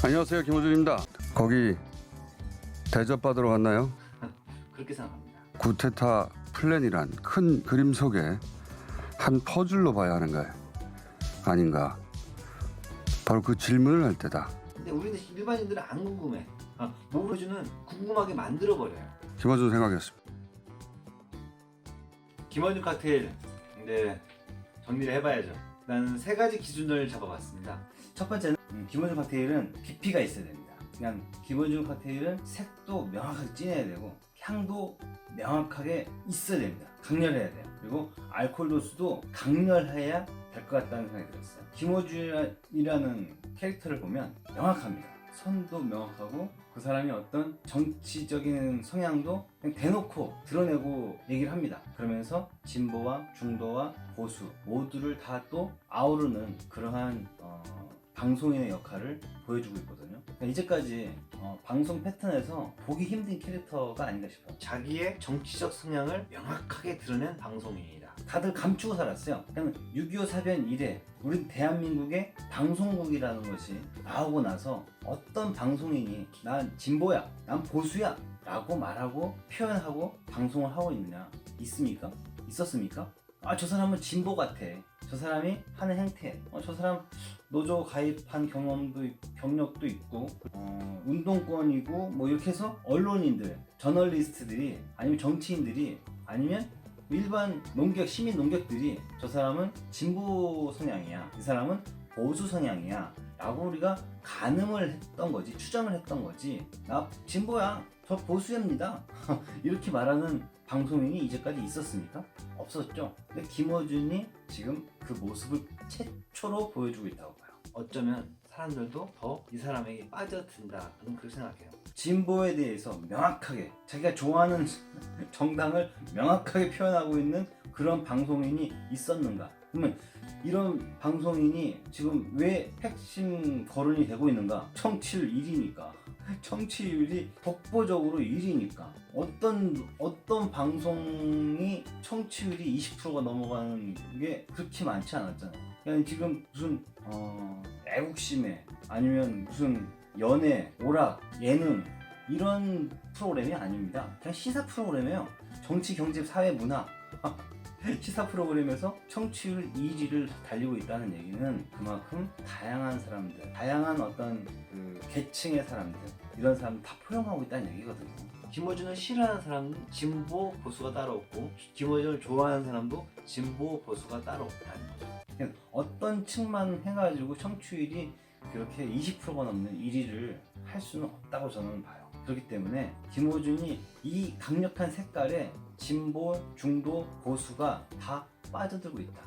안녕하세요, 김호준입니다. 거기 대접받으러 갔나요? 그렇게 생각합니다. 구테타 플랜이란 큰 그림 속에 한 퍼즐로 봐야 하는 거 아닌가? 바로 그 질문을 할 때다. 근데 우리는 일반인들은 안 궁금해. 모르주는 궁금하게 만들어버려요. 김호준 생각이었습니다. 김원준 칵테일, 근데 정리를 해봐야죠. 나는 세 가지 기준을 잡아봤습니다. 첫 번째는 김원준 칵테일은 깊이가 있어야 됩니다. 그냥 김원준 칵테일은 색도 명확하게 진해야 되고 향도 명확하게 있어야 됩니다. 강렬해야 돼요. 그리고 알코올 도수도 강렬해야 될 것 같다는 생각이 들었어요. 김호준이라는 캐릭터를 보면 명확합니다. 선도 명확하고 그 사람이 어떤 정치적인 성향도 그냥 대놓고 드러내고 얘기를 합니다. 그러면서 진보와 중도와 보수 모두를 다 또 아우르는 그러한 방송인의 역할을 보여주고 있거든요. 그러니까 이제까지 방송 패턴에서 보기 힘든 캐릭터가 아닌가 싶어요. 자기의 정치적 성향을 명확하게 드러낸 방송인이다. 다들 감추고 살았어요. 그냥 6.25 사변 이래 우리 대한민국의 방송국이라는 것이 나오고 나서 어떤 방송인이 난 진보야, 난 보수야 라고 말하고 표현하고 방송을 하고 있느냐? 있습니까? 있었습니까? 저 사람은 진보 같아. 저 사람이 하는 행태, 저 사람 노조 가입한 경력도 있고, 운동권이고, 뭐 이렇게 해서 언론인들, 저널리스트들이, 아니면 정치인들이, 아니면 일반 시민 농객들이 저 사람은 진보 성향이야, 이 사람은 보수 성향이야 라고 우리가 가늠을 했던 거지, 추정을 했던 거지. 나 진보야, 저 보수입니다 이렇게 말하는 방송인이 이제까지 있었습니까? 없었죠. 근데 김어준이 지금 그 모습을 최초로 보여주고 있다고 봐요. 어쩌면 사람들도 더 이 사람에게 빠져든다, 저는 그렇게 생각해요. 진보에 대해서 명확하게 자기가 좋아하는 정당을 명확하게 표현하고 있는 그런 방송인이 있었는가? 그러면 이런 방송인이 지금 왜 핵심 거론이 되고 있는가? 청취율 1위니까. 청취율이 독보적으로 1위니까. 어떤 방송이 청취율이 20%가 넘어가는 게 그렇게 많지 않았잖아요. 그냥 지금 무슨 애국심에 아니면 무슨 연애, 오락, 예능 이런 프로그램이 아닙니다. 그냥 시사 프로그램이에요. 정치, 경제, 사회, 문화 시사 프로그램에서 청취율 1위를 달리고 있다는 얘기는 그만큼 다양한 사람들, 다양한 어떤 그 계층의 사람들, 이런 사람들 다 포용하고 있다는 얘기거든요. 김어준을 싫어하는 사람은 진보, 보수가 따로 없고, 김어준을 좋아하는 사람도 진보, 보수가 따로 없다는 거죠. 그냥 어떤 층만 해가지고 청취율이 그렇게 20%가 넘는 1위를 할 수는 없다고 저는 봐요. 그렇기 때문에 김어준이 이 강력한 색깔에 진보, 중도, 보수가 다 빠져들고 있다.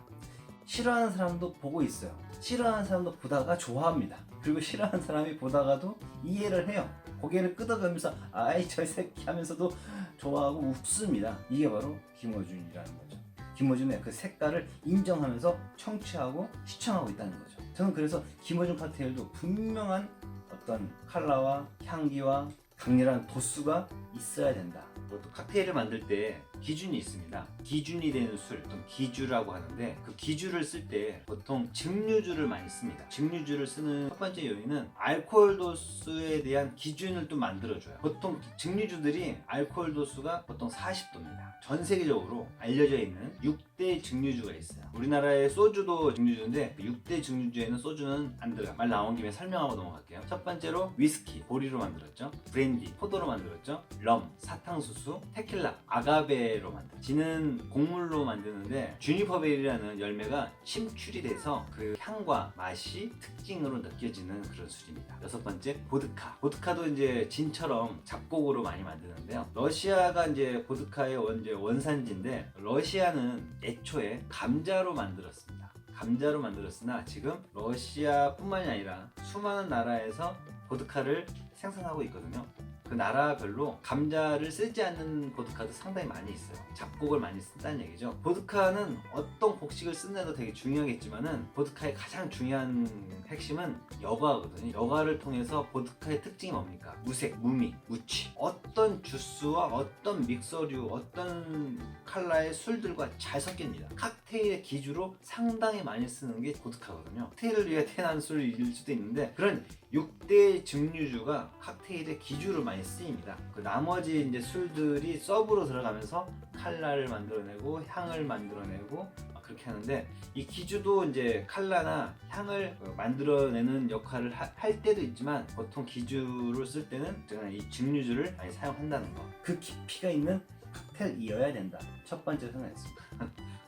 싫어하는 사람도 보고 있어요. 싫어하는 사람도 보다가 좋아합니다. 그리고 싫어하는 사람이 보다가도 이해를 해요. 고개를 끄덕이면서 아이 저 새끼 하면서도 좋아하고 웃습니다. 이게 바로 김어준이라는 거죠. 김어준의 그 색깔을 인정하면서 청취하고 시청하고 있다는 거죠. 저는 그래서 김어준 칵테일도 분명한 어떤 컬러와 향기와 강렬한 도수가 있어야 된다. 또 칵테일을 만들 때 기준이 있습니다. 기준이 되는 술, 또 기주라고 하는데, 그 기주를 쓸 때 보통 증류주를 많이 씁니다. 증류주를 쓰는 첫 번째 요인은 알코올 도수에 대한 기준을 또 만들어줘요. 보통 증류주들이 알코올 도수가 보통 40도입니다. 전 세계적으로 알려져 있는 6대 증류주가 있어요. 우리나라의 소주도 증류주인데 6대 증류주에는 소주는 안 들어가. 말 나온 김에 설명하고 넘어갈게요. 첫 번째로 위스키, 보리로 만들었죠. 브랜디, 포도로 만들었죠. 럼, 사탕수수, 테킬라, 아가베로 만들었죠. 진은 곡물로 만드는데 주니퍼베리라는 열매가 심출이 돼서 그 향과 맛이 특징으로 느껴지는 그런 술입니다. 여섯 번째, 보드카. 보드카도 이제 진처럼 잡곡으로 많이 만드는데요. 러시아가 이제 보드카의 원산지인데, 러시아는 애초에 감자로 만들었습니다. 감자로 만들었으나 지금 러시아뿐만이 아니라 수많은 나라에서 보드카를 생산하고 있거든요. 그 나라별로 감자를 쓰지 않는 보드카도 상당히 많이 있어요. 잡곡을 많이 쓴다는 얘기죠. 보드카는 어떤 곡식을 쓴다도 되게 중요하겠지만은 보드카의 가장 중요한 핵심은 여과거든요. 여과를 통해서 보드카의 특징이 뭡니까? 무색, 무미, 무취. 어떤 주스와 어떤 믹서류, 어떤 컬러의 술들과 잘 섞입니다. 칵테일의 기주로 상당히 많이 쓰는 게 보드카거든요. 칵테일을 위해 태어난 술일 수도 있는데, 그런 6대 증류주가 칵테일의 기주로 많이 쓰입니다. 그 나머지 이제 술들이 서브로 들어가면서 칼라를 만들어내고 향을 만들어내고 그렇게 하는데, 이 기주도 이제 칼라나 향을 만들어내는 역할을 할 때도 있지만, 보통 기주를 쓸 때는 제가 이 증류주를 많이 사용한다는 거. 그 깊이가 있는 칵테일이어야 된다. 첫 번째 생각했습니다.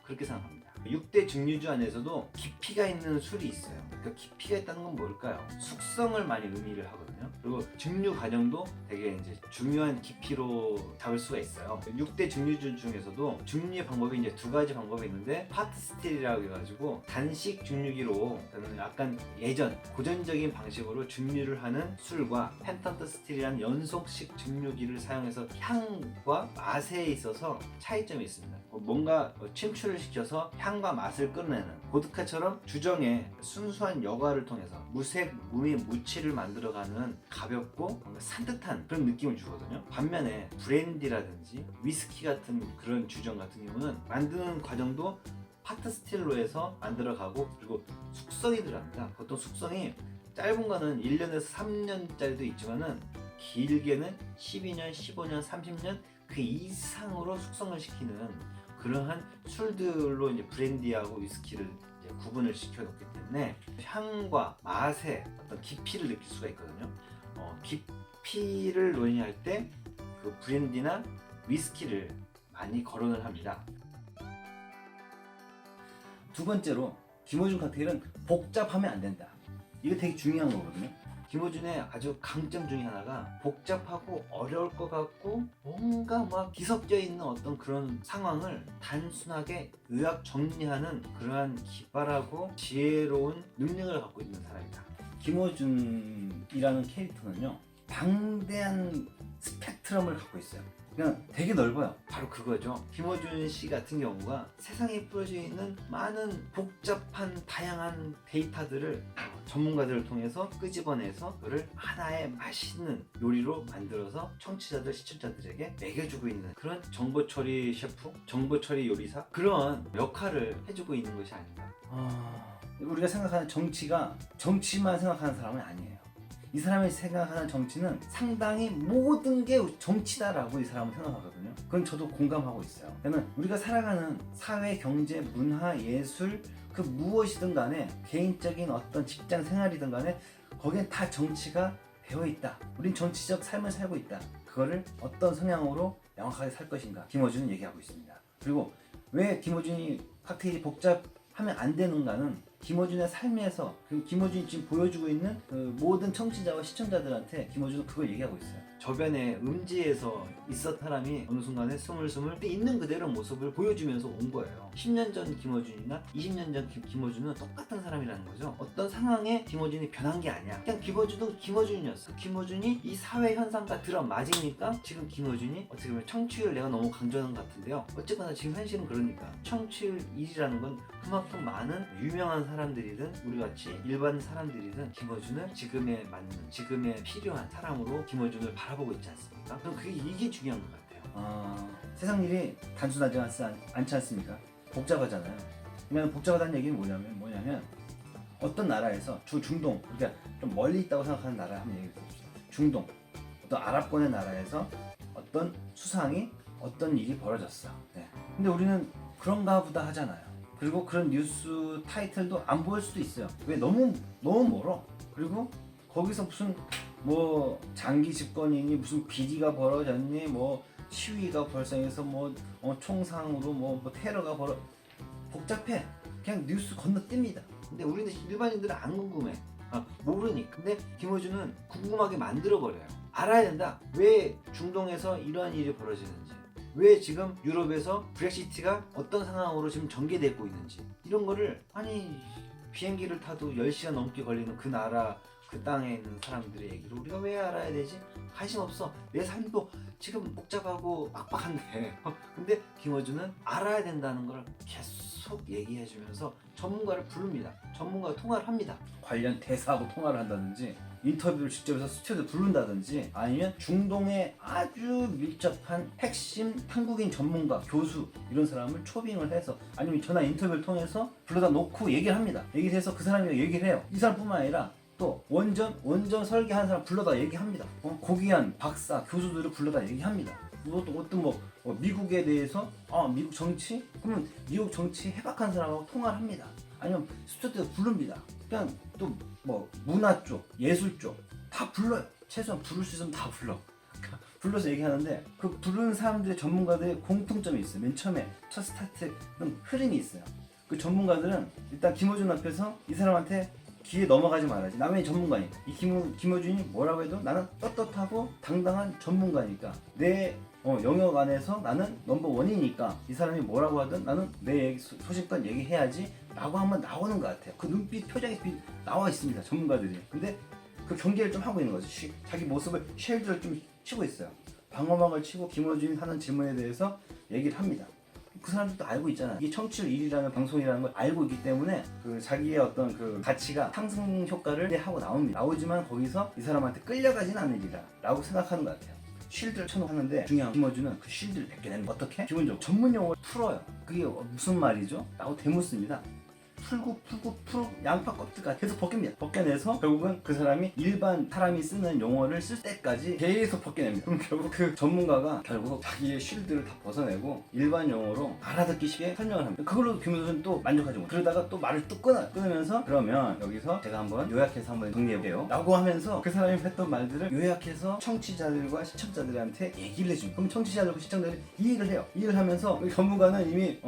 그렇게 생각합니다. 6대 증류주 안에서도 깊이가 있는 술이 있어요. 그 깊이가 있다는 건 뭘까요? 숙성을 많이 의미를 하거든요. 그리고 증류 과정도 되게 이제 중요한 깊이로 잡을 수가 있어요. 6대 증류주 중에서도 증류의 방법이 이제 두 가지 방법이 있는데, 파트 스틸이라고 해가지고 단식 증류기로, 약간 예전 고전적인 방식으로 증류를 하는 술과 펜턴트 스틸이라는 연속식 증류기를 사용해서 향과 맛에 있어서 차이점이 있습니다. 뭔가 침출을 시켜서 향과 맛을 끌어내는 보드카처럼 주정의 순수한 여과를 통해서 무색 무의 무취를 만들어가는 가볍고 뭔가 산뜻한 그런 느낌을 주거든요. 반면에 브랜디라든지 위스키 같은 그런 주정 같은 경우는 만드는 과정도 파트 스틸로 해서 만들어가고, 그리고 숙성이 들어갑니다. 보통 숙성이 짧은 거는 1년에서 3년짜리도 있지만은 길게는 12년, 15년, 30년 그 이상으로 숙성을 시키는 그러한 술들로 이제 브랜디하고 위스키를 이제 구분을 시켜놓기 때문에 향과 맛의 어떤 깊이를 느낄 수가 있거든요. 깊이를 논의할 때 그 브랜디나 위스키를 많이 거론을 합니다. 두 번째로, 김어준 칵테일은 복잡하면 안 된다. 이거 되게 중요한 거거든요. 김어준의 아주 강점 중에 하나가 복잡하고 어려울 것 같고 뭔가 막 뒤섞여 있는 어떤 그런 상황을 단순하게 의학 정리하는 그러한 기발하고 지혜로운 능력을 갖고 있는 사람이다. 김어준이라는 캐릭터는요, 방대한 스펙트럼을 갖고 있어요. 그냥 되게 넓어요. 바로 그거죠. 김어준 씨 같은 경우가 세상에 뿌려져 있는 많은 복잡한 다양한 데이터들을 전문가들을 통해서 끄집어내서 그를 하나의 맛있는 요리로 만들어서 청취자들, 시청자들에게 먹여주고 있는 그런 정보처리 셰프, 정보처리 요리사, 그런 역할을 해주고 있는 것이 아닌가. 우리가 생각하는 정치가 정치만 생각하는 사람은 아니에요. 이 사람이 생각하는 정치는 상당히 모든 게 정치다라고 이 사람은 생각하거든요. 그건 저도 공감하고 있어요. 왜냐면 우리가 살아가는 사회, 경제, 문화, 예술, 그 무엇이든 간에 개인적인 어떤 직장 생활이든 간에 거기엔 다 정치가 배어있다. 우린 정치적 삶을 살고 있다. 그거를 어떤 성향으로 명확하게 살 것인가, 김어준은 얘기하고 있습니다. 그리고 왜 김어준이 칵테일이 복잡하면 안 되는가는 김어준의 삶에서, 그리고 김어준이 지금 보여주고 있는 그 모든 청취자와 시청자들한테 김어준은 그걸 얘기하고 있어요. 저변에 음지에서 있었던 사람이 어느 순간에 스물스물 있는 그대로 모습을 보여주면서 온 거예요. 10년 전 김어준이나 20년 전 김어준은 똑같은 사람이라는 거죠. 어떤 상황에 김어준이 변한 게 아니야. 그냥 김어준은 김어준이었어. 김어준이 이 사회 현상과 들어맞으니까 지금 김어준이 어떻게 보면 청취율, 내가 너무 강조하는 것 같은데요. 어쨌거나 지금 현실은 그러니까 청취율 1이라는 건 그만큼 많은 유명한 사람들이든 우리같이 일반 사람들이든 김어준은 지금에 맞는, 지금에 필요한 사람으로 김어준을 바라보고 있지 않습니까? 그럼 이게 중요한 것 같아요. 세상 일이 단순하지 않지 않습니까? 복잡하잖아요. 그러면 복잡하다는 얘기는 뭐냐면 어떤 나라에서 중동, 그러니까 좀 멀리 있다고 생각하는 나라 한번 얘기해 봅시다. 중동, 어떤 아랍권의 나라에서 어떤 수상이 어떤 일이 벌어졌어. 네. 근데 우리는 그런가 보다 하잖아요. 그리고 그런 뉴스 타이틀도 안 보일 수도 있어요. 왜? 너무 멀어. 그리고 거기서 무슨 뭐 장기 집권이니 무슨 비리가 벌어졌니, 뭐 시위가 발생해서 뭐 총상으로 뭐 테러가 복잡해. 그냥 뉴스 건너뜁니다. 근데 우리는 일반인들은 안 궁금해. 모르니까. 근데 김어준은 궁금하게 만들어버려요. 알아야 된다. 왜 중동에서 이러한 일이 벌어지는지, 왜 지금 유럽에서 브렉시트가 어떤 상황으로 지금 전개되고 있는지, 이런 거를, 아니 비행기를 타도 10시간 넘게 걸리는 그 나라, 그 땅에 있는 사람들의 얘기를 우리가 왜 알아야 되지? 관심 없어. 내 삶도 지금 복잡하고 빡빡한데 근데 김어준은 알아야 된다는 걸 계속 얘기해주면서 전문가를 부릅니다. 전문가와 통화를 합니다. 관련 대사하고 통화를 한다든지, 인터뷰를 직접 해서 스튜디오에 부른다든지, 아니면 중동에 아주 밀접한 핵심 한국인 전문가, 교수, 이런 사람을 초빙을 해서, 아니면 전화 인터뷰를 통해서 불러다 놓고 얘기를 합니다. 얘기를 해서 그 사람이 얘기를 해요. 이 사람뿐만 아니라 또 원전 설계하는 사람 불러다 얘기합니다. 고귀한 박사, 교수들을 불러다 얘기합니다. 또 어떤 미국에 대해서 미국 정치? 그러면 미국 정치 해박한 사람하고 통화를 합니다. 아니면 스튜디오 부릅니다. 그냥 또 문화 쪽, 예술 쪽 다 불러요. 최소한 부를 수 있으면 다 불러. 불러서 얘기하는데 그 부르는 사람들의 전문가들의 공통점이 있어요. 맨 처음에 첫 스타트는 흐름이 있어요. 그 전문가들은 일단 김어준 앞에서 이 사람한테 귀에 넘어가지 말아야지. 남의 전문가니까. 이 김어준이 뭐라고 해도 나는 떳떳하고 당당한 전문가니까. 내 영역 안에서 나는 넘버 원이니까 이 사람이 뭐라고 하든 나는 내 소식만 얘기해야지 라고 한번 나오는 것 같아요. 그 눈빛, 표정이 나와 있습니다. 전문가들이. 근데 그 경계를 좀 하고 있는 거지. 자기 모습을 쉘드를 좀 치고 있어요. 방어막을 치고 김어준이 하는 질문에 대해서 얘기를 합니다. 그 사람들도 알고 있잖아요. 이게 청취율 1위라는 방송이라는 걸 알고 있기 때문에 그 자기의 어떤 그 가치가 상승 효과를 하고 나옵니다. 나오지만 거기서 이 사람한테 끌려가진 않으리라 라고 생각하는 것 같아요. 쉴드를 쳐놓고 하는데 중요한 김어준은 그 쉴드를 벗겨내는 어떻게? 기본적으로 전문 용어를 풀어요. 그게 무슨 말이죠? 라고 대묻습니다. 풀고 양파 껍질까지 계속 벗깁니다. 벗겨내서 결국은 그 사람이 일반 사람이 쓰는 용어를 쓸 때까지 계속 벗겨냅니다. 그럼 결국 그 전문가가 결국 자기의 쉴드를 다 벗어내고 일반 용어로 알아듣기 쉽게 설명을 합니다. 그걸로 김어준은 또 만족하지 못해요. 그러다가 또 말을 또 끊어요. 끊으면서 그러면 여기서 제가 한번 요약해서 한번 정리해볼게요 라고 하면서 그 사람이 했던 말들을 요약해서 청취자들과 시청자들한테 얘기를 해줍니다. 그럼 청취자들과 시청자들이 이해를 해요. 이해를 하면서 전문가는 이미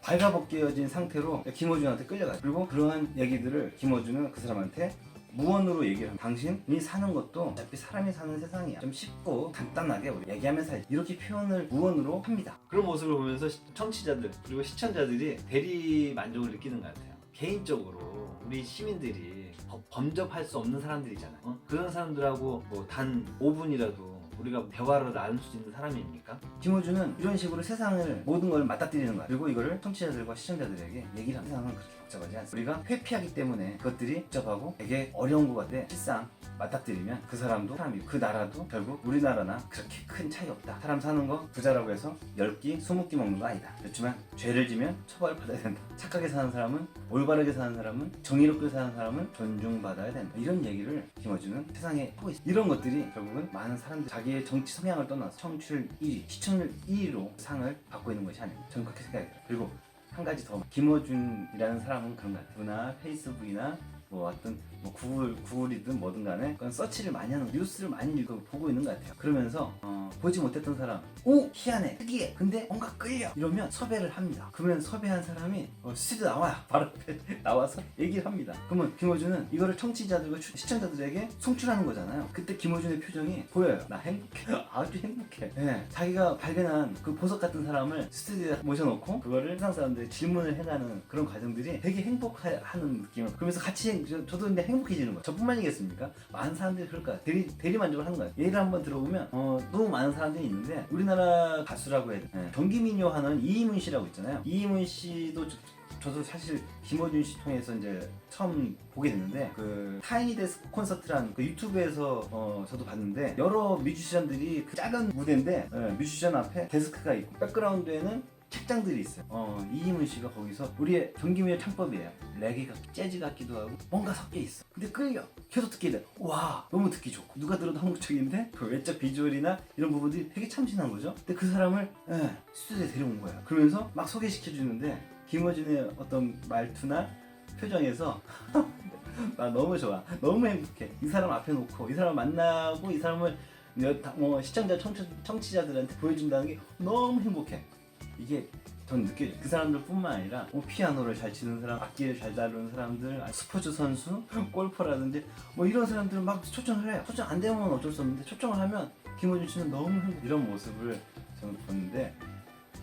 발가벗겨진 상태로 김어준한테 끌려가요. 그리고 그러한 얘기들을 김어준은 그 사람한테 무언으로 얘기를 합니다. 당신이 사는 것도 어차피 사람이 사는 세상이야. 좀 쉽고 간단하게 우리 얘기하면서 살지. 이렇게 표현을 무언으로 합니다. 그런 모습을 보면서 청취자들 그리고 시청자들이 대리 만족을 느끼는 것 같아요. 개인적으로 우리 시민들이 범접할 수 없는 사람들이잖아요. 그런 사람들하고 단 5분이라도 우리가 대화를 나눌 수 있는 사람입니까? 김어준은 이런 식으로 세상을 모든 걸 맞닥뜨리는 거야. 그리고 이거를 청취자들과 시청자들에게 얘기를 하는 세상은 그렇게 복잡하지 않습니다. 우리가 회피하기 때문에 그것들이 복잡하고 되게 어려운 것 같아. 실상 맞닥뜨리면 그 사람도 사람이고 그 나라도 결국 우리나라나 그렇게 큰 차이 없다. 사람 사는 거 부자라고 해서 10끼, 20끼 먹는 거 아니다. 그렇지만 죄를 지면 처벌을 받아야 된다. 착하게 사는 사람은, 올바르게 사는 사람은, 정의롭게 사는 사람은 존중받아야 된다. 이런 얘기를 김어준은 세상에 하고 있어. 이런 것들이 결국은 많은 사람들이 자기의 정치 성향을 떠나서 청취율 1위, 시청률 1위로 상을 받고 있는 것이 아닙니다. 저는 그렇게 생각해요. 그리고 한 가지 더, 김어준이라는 사람은 그런 것 같아요. 누나 페이스북이나 어떤 구글이든 뭐든 간에 그건 서치를 많이 하는, 뉴스를 많이 보고 있는 것 같아요. 그러면서 보지 못했던 사람, 오! 희한해, 특이해, 근데 뭔가 끌려, 이러면 섭외를 합니다. 그러면 섭외한 사람이 스튜디오 나와요. 바로 앞에 나와서 얘기를 합니다. 그러면 김어준은 이거를 청취자들과 시청자들에게 송출하는 거잖아요. 그때 김어준의 표정이 보여요. 나 행복해. 아주 행복해. 네, 자기가 발견한 그 보석 같은 사람을 스튜디오에 모셔놓고 그거를 세상 사람들이 질문을 해가는 그런 과정들이 되게 행복하는 느낌을, 그러면서 같이 저도 근데 행복해지는 거예요. 저뿐만이겠습니까? 많은 사람들이 그럴 거야. 대리 만족을 하는 거예요. 예를 한번 들어보면 너무 많은 사람들이 있는데, 우리나라 가수라고 해야 돼. 경기민요 하는 이희문 씨라고 있잖아요. 이희문 씨도 저도 사실 김어준 씨 통해서 이제 처음 보게 됐는데, 그 타이니 데스크 콘서트라는 그 유튜브에서 저도 봤는데, 여러 뮤지션들이 그 작은 무대인데 뮤지션 앞에 데스크가 있고 백그라운드에는 책장들이 있어요. 이희문 씨가 거기서 우리의 경기민요 창법이에요. 레게 같기도 재즈 같기도 하고 뭔가 섞여 있어. 근데 끌려. 계속 듣게 돼. 와, 너무 듣기 좋고 누가 들어도 한국적인데 그 외적 비주얼이나 이런 부분들이 되게 참신한 거죠. 근데 그 사람을 스튜디오에 데려온 거예요. 그러면서 막 소개시켜 주는데 김어준의 어떤 말투나 표정에서 나 너무 좋아. 너무 행복해. 이 사람 앞에 놓고 이 사람 만나고 이 사람을 시청자 청취자들한테 보여준다는 게 너무 행복해. 이게 전 느껴져요. 그 사람들 뿐만 아니라 피아노를 잘 치는 사람, 악기를 잘 다루는 사람들, 스포츠 선수, 골퍼라든지 이런 사람들은 막 초청을 해요. 초청 안 되면 어쩔 수 없는데 초청을 하면 김어준 씨는 너무 행복해. 이런 모습을 저는 보는데,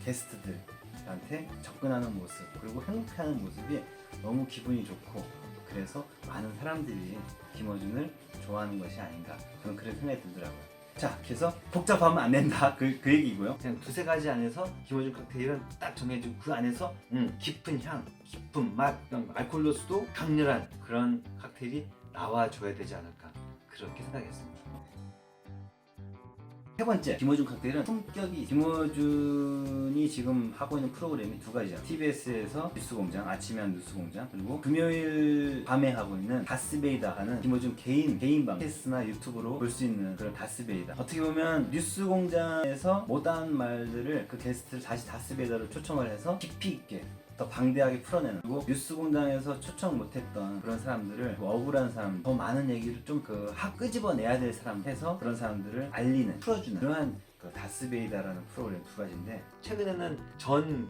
게스트들한테 접근하는 모습 그리고 행복해하는 모습이 너무 기분이 좋고, 그래서 많은 사람들이 김어준을 좋아하는 것이 아닌가, 저는 그런 생각이 들더라고요. 자, 그래서 복잡하면 안 된다, 그 얘기고요. 그냥 두세 가지 안에서 김어준 칵테일은 딱 정해지고, 그 안에서 깊은 향, 깊은 맛, 알코올로서도 강렬한 그런 칵테일이 나와줘야 되지 않을까, 그렇게 생각했습니다. 세 번째, 김어준 칵테일은 품격이, 김어준이 지금 하고 있는 프로그램이 두 가지야. TBS에서 뉴스공장, 아침에 한 뉴스공장, 그리고 금요일 밤에 하고 있는 다스베이다 하는 김어준 개인 방, 팟캐스트나 유튜브로 볼 수 있는 그런 다스베이다. 어떻게 보면 뉴스공장에서 못한 말들을 그 게스트를 다시 다스베이다로 초청을 해서 깊이 있게 더 방대하게 풀어내는, 그리고 뉴스공장에서 초청 못했던 그런 사람들을, 억울한 사람, 더 많은 얘기를 좀 끄집어내야 될 사람 해서 그런 사람들을 알리는, 풀어주는 그러한 그 다스베이다라는 프로그램 두 가지인데, 최근에는 전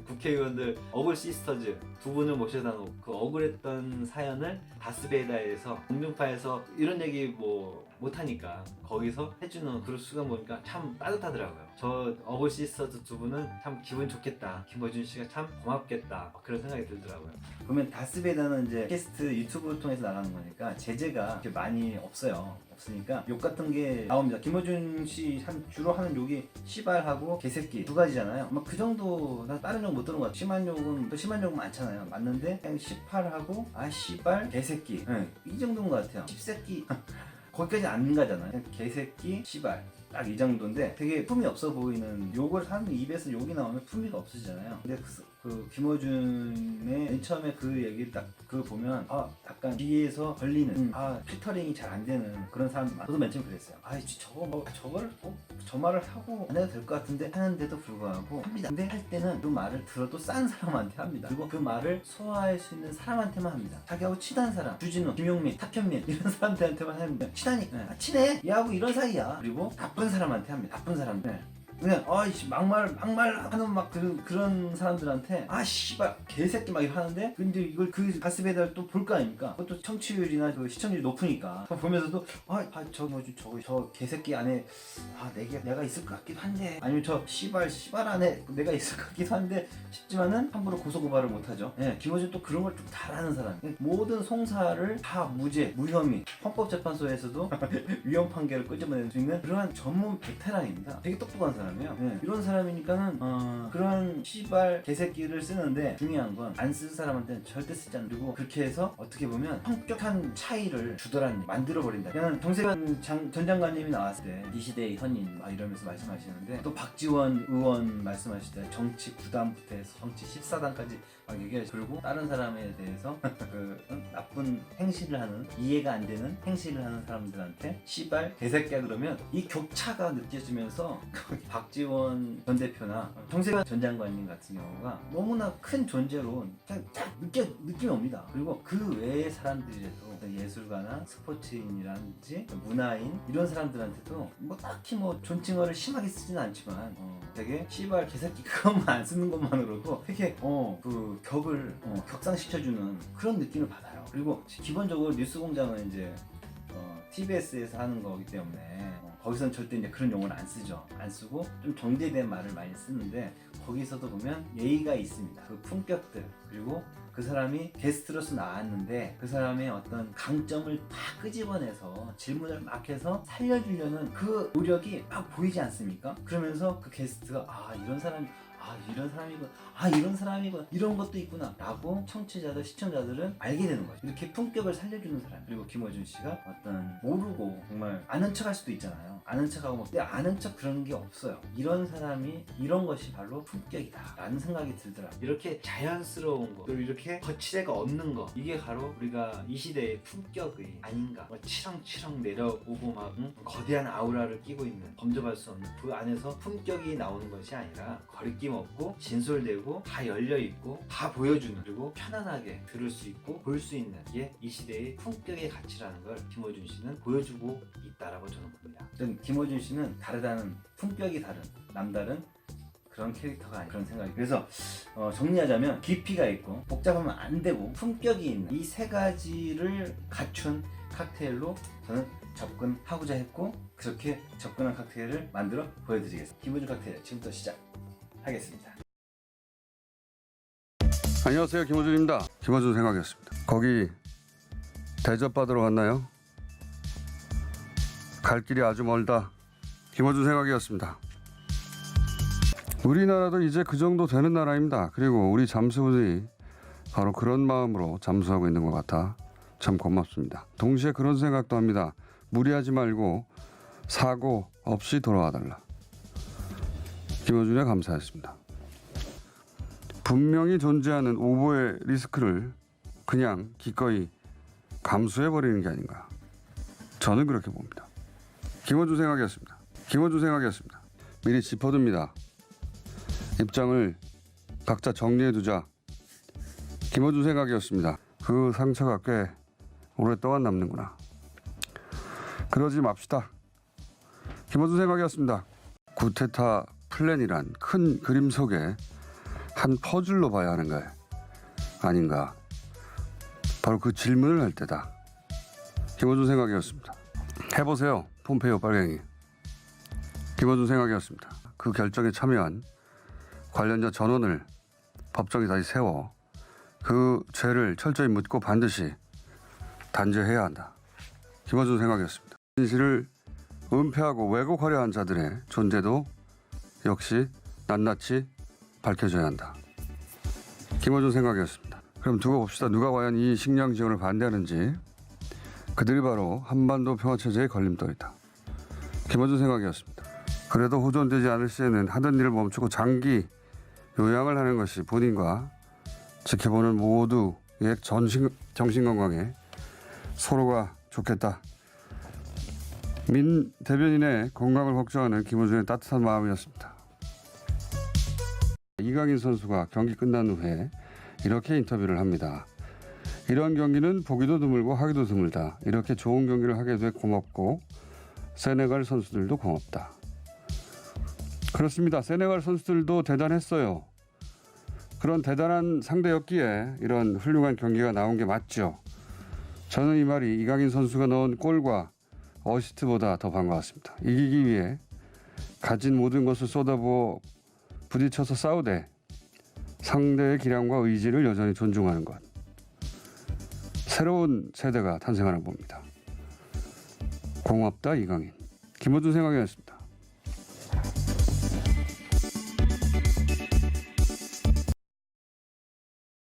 국회의원들 억울 시스터즈 두 분을 모셔다 놓고 그 억울했던 사연을 다스베이다에서 공중파에서 이런 얘기 뭐 못하니까 거기서 해주는 그런 수가 보니까 참 따뜻하더라고요. 저 억울 시스터즈 두 분은 참 기분 좋겠다, 김어준 씨가 참 고맙겠다, 그런 생각이 들더라고요. 그러면 다스베이다는 이제 팟캐스트 유튜브를 통해서 나가는 거니까 제재가 그렇게 많이 없으니까 욕 같은 게 나옵니다. 김어준 씨 주로 하는 욕이 씨발하고 개새끼 두 가지잖아요. 막 그 정도, 나 다른 욕 못 들은 것 같아. 심한 욕은, 또 심한 욕은 많잖아요. 맞는데 그냥 씨발하고 아 씨발 개새끼, 네, 이 정도인 것 같아요. 씹새끼 거기까지 안 가잖아요. 그냥 개새끼 씨발 딱 이 정도인데 되게 품이 없어 보이는, 욕을 사람 입에서 욕이 나오면 품위가 없어지잖아요. 근데 그 김어준의 맨 처음에 그 얘기를 딱 그거 보면 약간 뒤에서 걸리는, 필터링이 잘 안 되는 그런 사람들 많아. 저도 맨 처음에 그랬어요. 저거를 저 말을 하고 안 해도 될 것 같은데 하는데도 불구하고 합니다. 근데 할 때는 그 말을 들어도 싼 사람한테 합니다. 그리고 그 말을 소화할 수 있는 사람한테만 합니다. 자기하고 친한 사람, 주진우, 김용민, 탁현민 이런 사람들한테만 합니다. 친해 얘하고 이런 사이야. 그리고 나쁜 사람한테 합니다. 나쁜 사람들. 그냥 막말 하는 막 그런 사람들한테 씨발 개새끼 막 이렇게 하는데, 근데 이걸 그 다스베이다를 또 볼 거 아닙니까? 그것도 청취율이나 그 시청률이 높으니까 보면서도 저 개새끼 안에 내가 있을 것 같기도 한데, 아니면 저 씨발 안에 내가 있을 것 같기도 한데 싶지만은 함부로 고소고발을 못하죠. 김어준 또 그런 걸 좀 잘하는 사람. 모든 송사를 다 무죄, 무혐의, 헌법재판소에서도 위헌 판결을 끄집어낼 수 있는 그러한 전문 베테랑입니다. 되게 똑똑한 사람. 이런 사람이니까는 그런 씨발 개새끼를 쓰는데, 중요한 건 안 쓸 사람한테는 절대 쓰지 않는, 그리고 그렇게 해서 어떻게 보면 성격한 차이를 주더라니 만들어 버린다. 그냥 정세관 전 장관님이 나왔을 때 이 시대의 현인 막 이러면서 말씀하시는데, 또 박지원 의원 말씀하실 때 정치 9단부터 해서 정치 14단까지 막 얘기하시고, 그리고 다른 사람에 대해서 나쁜 행실을 하는, 이해가 안 되는 행실을 하는 사람들한테 씨발 개새끼야 그러면 이 격차가 느껴지면서 박지원 전 대표나 정세관 전 장관님 같은 경우가 너무나 큰 존재로 그냥 딱 느낌이 옵니다. 그리고 그 외의 사람들이라도 예술가나 스포츠인이라든지 문화인 이런 사람들한테도 딱히 존칭어를 심하게 쓰지는 않지만 되게 씨발 개새끼 그것만 안 쓰는 것만으로도 되게 그 격을 격상시켜주는 그런 느낌을 받아요. 그리고 기본적으로 뉴스공장은 이제 TBS에서 하는 거기 때문에 거기서는 절대 이제 그런 용어를 안 쓰죠. 안 쓰고 좀 정제된 말을 많이 쓰는데, 거기서도 보면 예의가 있습니다. 그 품격들, 그리고 그 사람이 게스트로서 나왔는데 그 사람의 어떤 강점을 다 끄집어내서 질문을 막 해서 살려주려는 그 노력이 막 보이지 않습니까? 그러면서 그 게스트가 이런 사람이고 이런 것도 있구나 라고 청취자들, 시청자들은 알게 되는 거죠. 이렇게 품격을 살려주는 사람. 그리고 김어준 씨가 어떤 모르고 정말 아는 척 할 수도 있잖아요. 아는 척하고 근데 아는 척 그런 게 없어요. 이런 사람이, 이런 것이 바로 품격이다 라는 생각이 들더라고요. 이렇게 자연스러운 거, 그리고 이렇게 거치대가 없는 거, 이게 바로 우리가 이 시대의 품격이 아닌가. 치렁치렁 내려오고 막 거대한 아우라를 끼고 있는, 범접할 수 없는 그 안에서 품격이 나오는 것이 아니라 거리낌 없고 진솔되고 다 열려있고 다 보여주는, 그리고 편안하게 들을 수 있고 볼 수 있는 게 이 시대의 품격의 가치라는 걸 김어준 씨는 보여주고 있다라고 저는 봅니다. 김어준 씨는 다르다는, 품격이 다른, 남다른 그런 캐릭터가 아닌 그런 생각이. 그래서 정리하자면 깊이가 있고 복잡하면 안 되고 품격이 있는 이 세 가지를 갖춘 칵테일로 저는 접근하고자 했고, 그렇게 접근한 칵테일을 만들어 보여드리겠습니다. 김어준 칵테일 지금부터 시작하겠습니다. 안녕하세요, 김어준입니다. 김어준 생각이었습니다. 거기 대접받으러 갔나요? 갈 길이 아주 멀다. 김어준 생각이었습니다. 우리나라도 이제 그 정도 되는 나라입니다. 그리고 우리 잠수부들이 바로 그런 마음으로 잠수하고 있는 것 같아 참 고맙습니다. 동시에 그런 생각도 합니다. 무리하지 말고 사고 없이 돌아와달라. 김어준의 감사였습니다. 분명히 존재하는 오보의 리스크를 그냥 기꺼이 감수해버리는 게 아닌가. 저는 그렇게 봅니다. 김어준 생각이었습니다. 김어준 생각이었습니다. 미리 짚어둡니다. 입장을 각자 정리해두자. 김어준 생각이었습니다. 그 상처가 꽤 오랫동안 남는구나. 그러지 맙시다. 김어준 생각이었습니다. 구테타 플랜이란 큰 그림 속에 한 퍼즐로 봐야 하는 거 아닌가. 바로 그 질문을 할 때다. 김어준 생각이었습니다. 해보세요. 폼페이오 빨갱이. 김어준 생각이었습니다. 그 결정에 참여한 관련자 전원을 법정에 다시 세워 그 죄를 철저히 묻고 반드시 단죄해야 한다. 김어준 생각이었습니다. 진실을 은폐하고 왜곡하려 한 자들의 존재도 역시 낱낱이 밝혀져야 한다. 김어준 생각이었습니다. 그럼 두고 봅시다. 누가 과연 이 식량 지원을 반대하는지. 그들이 바로 한반도 평화체제의 걸림돌이다. 김어준 생각이었습니다. 그래도 호전되지 않을 시에는 하던 일을 멈추고 장기 요양을 하는 것이 본인과 지켜보는 모두의 정신건강에 서로가 좋겠다. 민 대변인의 건강을 걱정하는 김어준의 따뜻한 마음이었습니다. 이강인 선수가 경기 끝난 후에 이렇게 인터뷰를 합니다. 이런 경기는 보기도 드물고 하기도 드물다. 이렇게 좋은 경기를 하게 돼 고맙고 세네갈 선수들도 고맙다. 그렇습니다. 세네갈 선수들도 대단했어요. 그런 대단한 상대였기에 이런 훌륭한 경기가 나온 게 맞죠. 저는 이 말이 이강인 선수가 넣은 골과 어시스트보다 더 반가웠습니다. 이기기 위해 가진 모든 것을 쏟아부어 부딪혀서 싸우되 상대의 기량과 의지를 여전히 존중하는 것. 새로운 세대가 탄생하는 겁니다. 고맙다 이강인. 김어준 생각이었습니다.